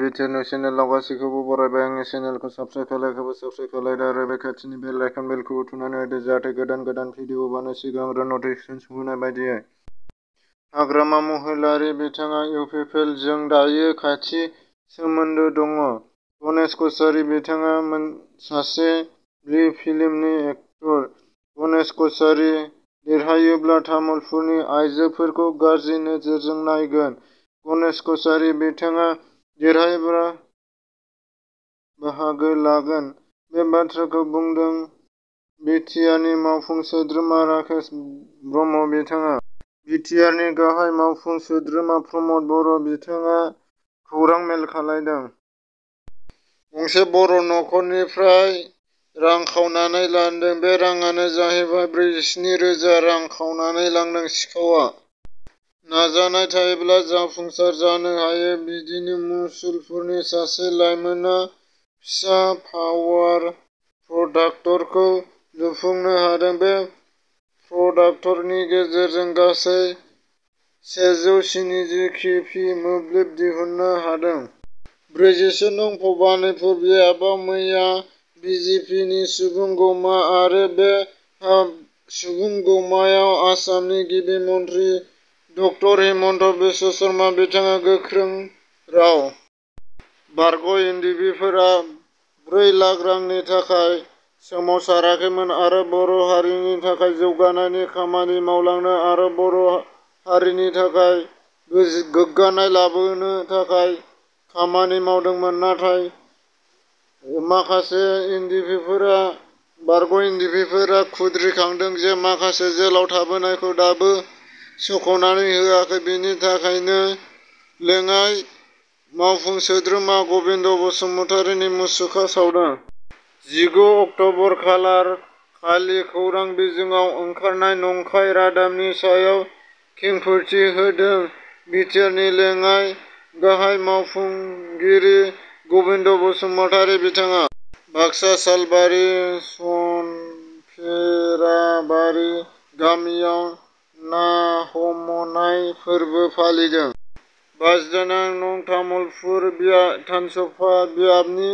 BTR news चेनेलाव गासैखौबो बरायबाय। आंनि चेनेलखौ subscribe खालायाखैबा subscribe खालायदो आरो बे खाथिनि बेल आइकन बेलखौबो थुनानै होदो जाहाथे गोदान भिडिअ हगारनाय सिगां नटिफिकेसन सौहैनाय बायदियै। हाग्रामा महिलारी बिथाङा इउपिपिएल जों दायो खाथि सोमोन्दो दङ। गणेश कछारी बिथाङा सासे ब्लि फिल्मनि एक्टर। गणेश कछारी देरहायोब्ला तामुलपुरनि आइजोफोरखौ गाज्रि नोजोरजों नायगोन। गणेश कछारी बिथाङा देरहायोब्ला बाहागो लागोन। बे बाथ्राखौ बुंदों बिटिआरनि मावफुं सोद्रोमा राकेश ब्रह्म बिथाङा। बिटिआरनि गाहाय मावफुं सोद्रोमा प्रमद बर' बिथाङा खौरां मेल खालामदों। गंसे बर' नखरनिफ्राय रां खावनानै लांदों। बे राङानो जाहैबाय 47,000 रां खावनानै लांदों सिखावआ। नाजानाय थायोब्ला जाफुंसार जानो हायो। बिदिनो मुसलपुरनि सासे लाइमोनआ फिसा पावार प्रडाक्टरखौ लुफुंनो हादों। बे प्रडाक्टरनि गेजेरजों गासै 170 केभि मोब्लिब दिहुननो हादों। 47 नं भबानिपुर बियाबाव मैया बिजेपिनि सुबुंगौमा आरो बे सुबुंगौमायाव आसामनि गिबि मन्थ्रि ड हिमन्त बिश्व शर्मा बिथाङा गोख्रों राव। बारग' एनडिएफिफोरा 4 लाख रांनि थाखाय सोमावसाराखैमोन आरो बर' हारिनि थाखाय जौगानायनि खामानि मावलांनो आरो बर' हारिनि थाखाय गोग्गानाय लाबोनो थाखाय खामानि मावदोंमोन। नाथाय माखासे बारग' एनडिएफिफोरा खुद्रिखांदों जे माखासे जेलाव थाबोनायखौ दाबो सोख'नानै होआखै। बेनि थाखायनो लेङाइ मावफुं सोद्रोमा गबिन्द बसुमतारीनि मुसुखा सावदों। 19 अक्ट'बर खालि खौरां बिजोङाव ओंखारनाय नंखाय रादाबनि सायाव खेंफोरथि होदों बिटिआरनि लेङाइ गाहाय मावफुंगिरि गबिन्द बसुमतारी बिथाङा। बाक्सा सालबारि सनफेराबारि गामियाव ना हमनाय फोरबो फालिदों। 59 नं तामुलपुर बिधानसभा बियाबनि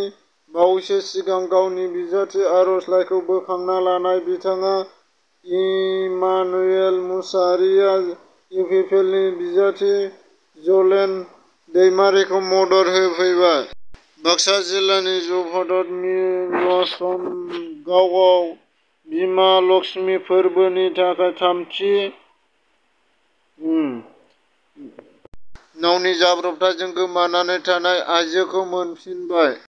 बावैसो सिगां गावनि बिजाथि आर'जलाइखौ बोखांना लानाय बिथाङा इमानुएल मुसाहारिया इउपिपिएलनि बिजाथि जलेन दैमारिखौ मदद होफैबाय। बाक्सा जिल्लानि जफादत मिलसन गावआव बिमा लक्ष्मी फोरबोनि थाखाय थामथि नावनि जाब्रबथायजों गोमानानै थानाय आइजोखौ मोनफिनबाय।